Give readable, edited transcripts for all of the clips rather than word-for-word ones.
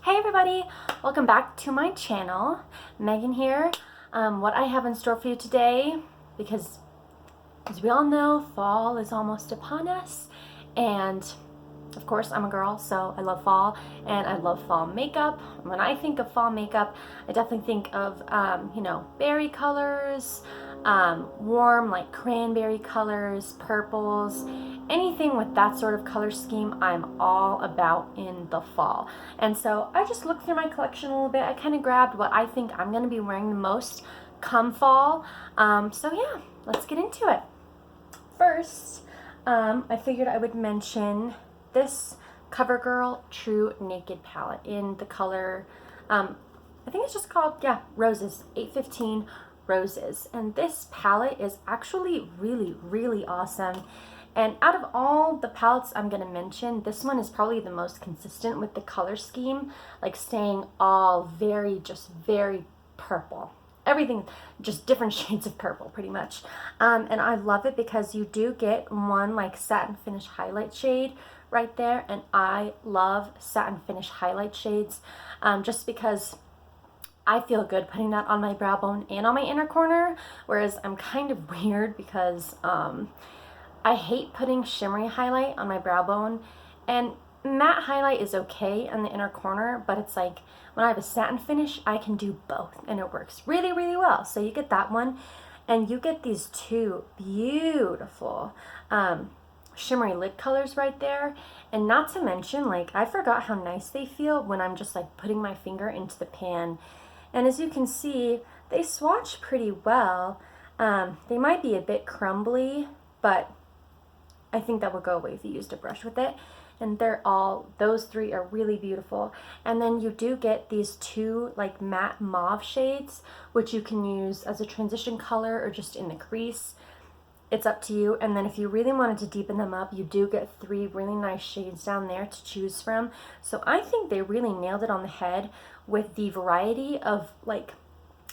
Hey everybody, welcome back to my channel. Megan here. What I have in store for you today, because as we all know, fall is almost upon us, and of course I'm a girl, so I love fall, and I love fall makeup. When I think of fall makeup, I definitely think of, berry colors, warm like cranberry colors, purples, anything with that sort of color scheme I'm all about in the fall. And so I just looked through my collection a little bit. I kind of grabbed what I think I'm going to be wearing the most come fall. So yeah, let's get into it. First, I figured I would mention this CoverGirl True Naked palette in the color, I think it's just called, Roses, 815 Roses. And this palette is actually really awesome. And out of all the palettes I'm going to mention, this one is probably the most consistent with the color scheme, like staying all very purple. Everything, just different shades of purple pretty much. And I love it because you do get one like satin finish highlight shade right there. And I love satin finish highlight shades just because I feel good putting that on my brow bone and on my inner corner. Whereas I'm kind of weird because I hate putting shimmery highlight on my brow bone, and matte highlight is okay on the inner corner, but it's like when I have a satin finish, I can do both and it works really well. So you get that one, and you get these two beautiful shimmery lid colors right there. And not to mention, like, I forgot how nice they feel when I'm just like putting my finger into the pan. And as you can see, they swatch pretty well. They might be a bit crumbly, but I think that would go away if you used a brush with it. And those three are really beautiful. And then you do get these two like matte mauve shades, which you can use as a transition color or just in the crease. It's up to you. And then if you really wanted to deepen them up, you do get three really nice shades down there to choose from. So I think they really nailed it on the head with the variety of like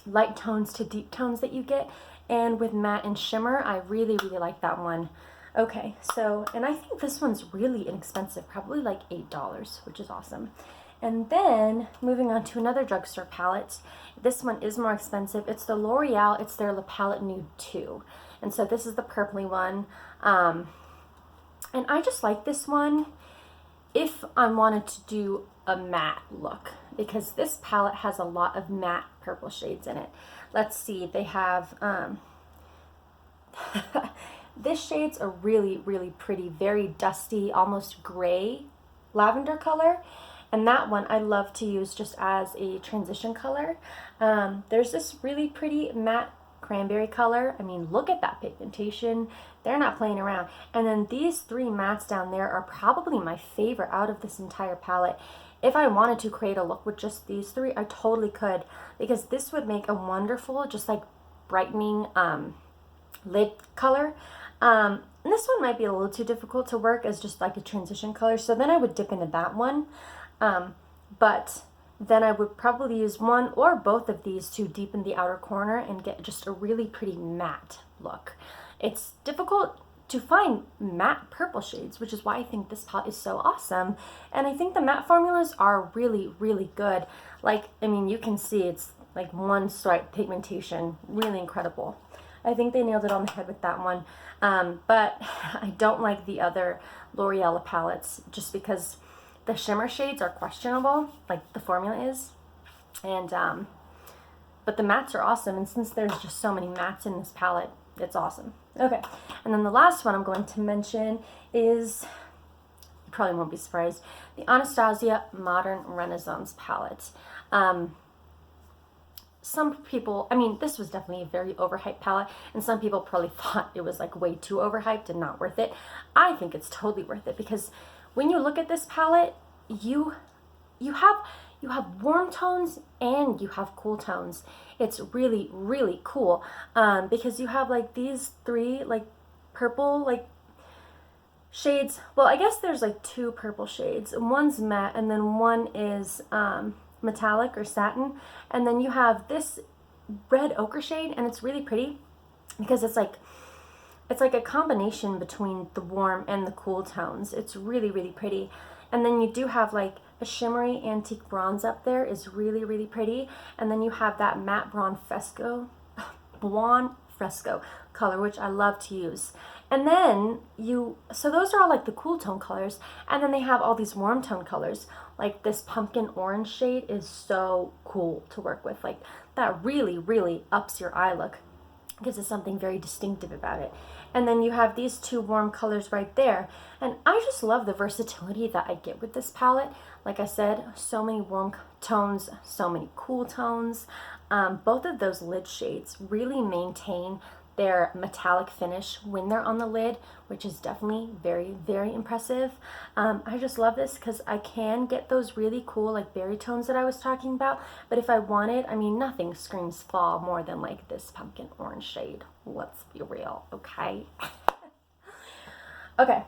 light tones to deep tones that you get. And with matte and shimmer, I really like that one. Okay, so, and I think this one's really inexpensive, probably like $8, which is awesome. And then, moving on to another drugstore palette. This one is more expensive. It's the Loreal, it's their La Palette Nude 2. And so this is the purpley one. And I just like this one if I wanted to do a matte look, because this palette has a lot of matte purple shades in it. Let's see, they have, this shade's a really pretty, very dusty, almost gray lavender color. And that one I love to use just as a transition color. There's this really pretty matte cranberry color. I mean, look at that pigmentation. They're not playing around. And then these three mattes down there are probably my favorite out of this entire palette. If I wanted to create a look with just these three, I totally could, because this would make a wonderful, just like brightening lid color. And this one might be a little too difficult to work as just like a transition color, so then I would dip into that one. But then I would probably use one or both of these to deepen the outer corner and get just a really pretty matte look. It's difficult to find matte purple shades, which is why I think this palette is so awesome. And I think the matte formulas are really good. Like, I mean, you can see it's like one stripe pigmentation, really incredible. I think they nailed it on the head with that one. But I don't like the other L'Oreal palettes just because the shimmer shades are questionable, like the formula is. And but the mattes are awesome, and since there's just so many mattes in this palette, it's awesome. Okay, and then the last one I'm going to mention is, you probably won't be surprised, the Anastasia Modern Renaissance palette. Some people, I mean, this was definitely a very overhyped palette, and some people probably thought it was like way too overhyped and not worth it. I think it's totally worth it, because when you look at this palette, you have warm tones and you have cool tones. It's really cool, because you have like these three like purple like shades. Well, I guess there's like two purple shades. One's matte and then one is metallic or satin, and then you have this red ochre shade, and it's really pretty because it's like a combination between the warm and the cool tones. It's really pretty. And then you do have like a shimmery antique bronze up there is really, really pretty. And then you have that matte blonde fresco color, which I love to use. And then so those are all like the cool tone colors. And then they have all these warm tone colors. Like this pumpkin orange shade is so cool to work with. Like that really, really ups your eye look. Gives it something very distinctive about it. And then you have these two warm colors right there. And I just love the versatility that I get with this palette. Like I said, so many warm tones, so many cool tones. Both of those lid shades really maintain their metallic finish when they're on the lid, which is definitely very, very impressive. I just love this because I can get those really cool like berry tones that I was talking about, but if I wanted, I mean, nothing screams fall more than like this pumpkin orange shade. Let's be real, okay? Okay,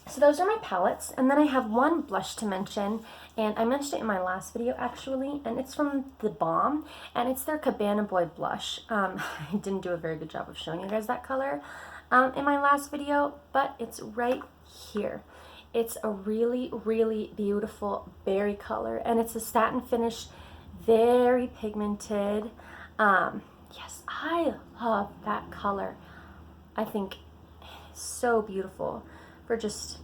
so those are my palettes, and then I have one blush to mention, and I mentioned it in my last video actually, and it's from the Balm, and it's their Cabana Boy blush. I didn't do a very good job of showing you guys that color in my last video, but it's right here. It's a really, really beautiful berry color, and it's a satin finish, very pigmented. Yes, I love that color. I think so beautiful for just,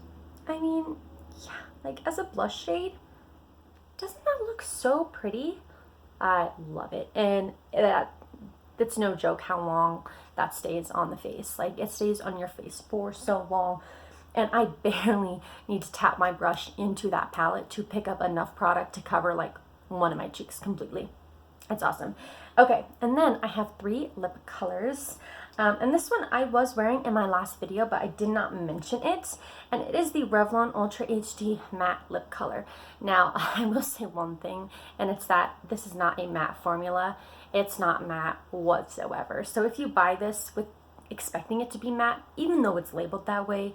I mean, yeah, like as a blush shade. Doesn't that look so pretty? I love it. And it's no joke how long that stays on the face. Like it stays on your face for so long, and I barely need to tap my brush into that palette to pick up enough product to cover like one of my cheeks completely. It's awesome. Okay, and then I have 3 lip colors. And this one I was wearing in my last video, but I did not mention it. And it is the Revlon Ultra HD Matte Lip Color. Now, I will say one thing, and it's that this is not a matte formula. It's not matte whatsoever. So if you buy this with expecting it to be matte, even though it's labeled that way,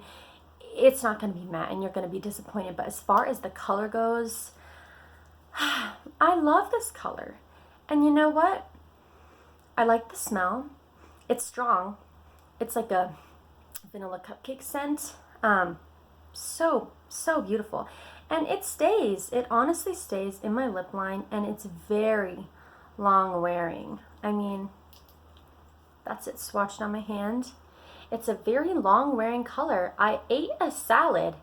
it's not going to be matte and you're going to be disappointed. But as far as the color goes, I love this color. And you know what? I like the smell. It's strong. It's like a vanilla cupcake scent. So beautiful. And it honestly stays in my lip line, and it's very long wearing. I mean, that's it swatched on my hand. It's a very long wearing color. I ate a salad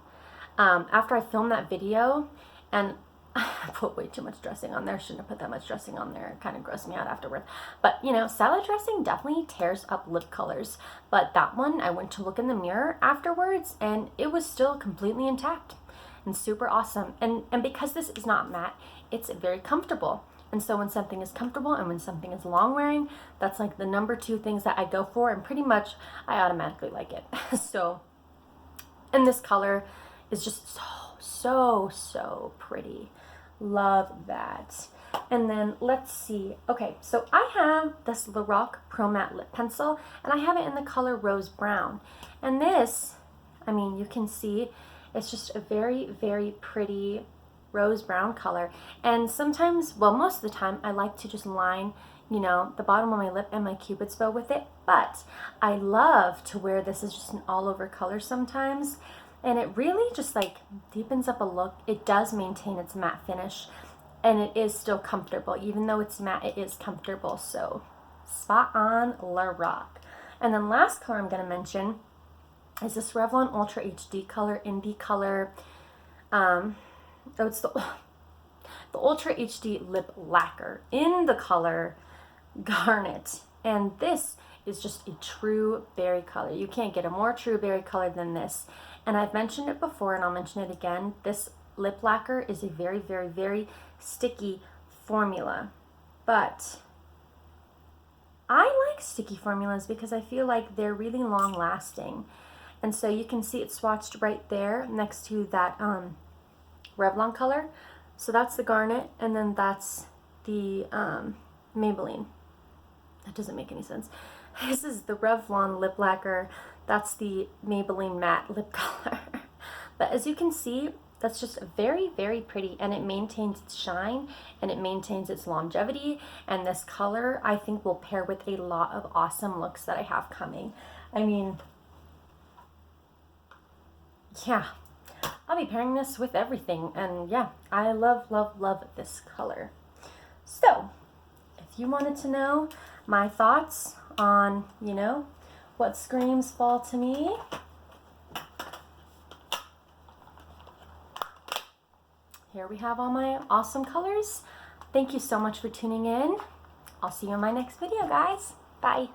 after I filmed that video, and I put way too much dressing on there. Shouldn't have put that much dressing on there. It kind of grossed me out afterwards. But, you know, salad dressing definitely tears up lip colors. But that one, I went to look in the mirror afterwards, and it was still completely intact and super awesome. And because this is not matte, it's very comfortable. And so when something is comfortable and when something is long wearing, that's like the number 2 things that I go for, and pretty much I automatically like it. So, and this color is just so pretty. Love that. And then let's see. Okay, so I have this Lorac Pro Matte Lip Pencil, and I have it in the color Rose Brown. And this, I mean, you can see it's just a very pretty rose brown color. And sometimes, well, most of the time, I like to just line, you know, the bottom of my lip and my Cupid's bow with it. But I love to wear this as just an all over color sometimes. And it really just like deepens up a look. It does maintain its matte finish, and it is still comfortable. Even though it's matte, it is comfortable. So spot on, Lorac. And then last color I'm going to mention is this Revlon Ultra HD color in the color, it's the Ultra HD Lip Lacquer in the color Garnet. And this is just a true berry color. You can't get a more true berry color than this. And I've mentioned it before, and I'll mention it again. This lip lacquer is a very sticky formula. But I like sticky formulas because I feel like they're really long lasting. And so you can see it swatched right there next to that Revlon color. So that's the Garnet, and then that's the Maybelline. That doesn't make any sense. This is the Revlon lip lacquer. That's the Maybelline matte lip color. But as you can see, that's just very pretty, and it maintains its shine and it maintains its longevity. And this color, I think, will pair with a lot of awesome looks that I have coming. I mean, yeah, I'll be pairing this with everything. And yeah, I love, love, love this color. So if you wanted to know my thoughts on, you know, what screams fall to me, here we have all my awesome colors. Thank you so much for tuning in. I'll see you in my next video, guys. Bye.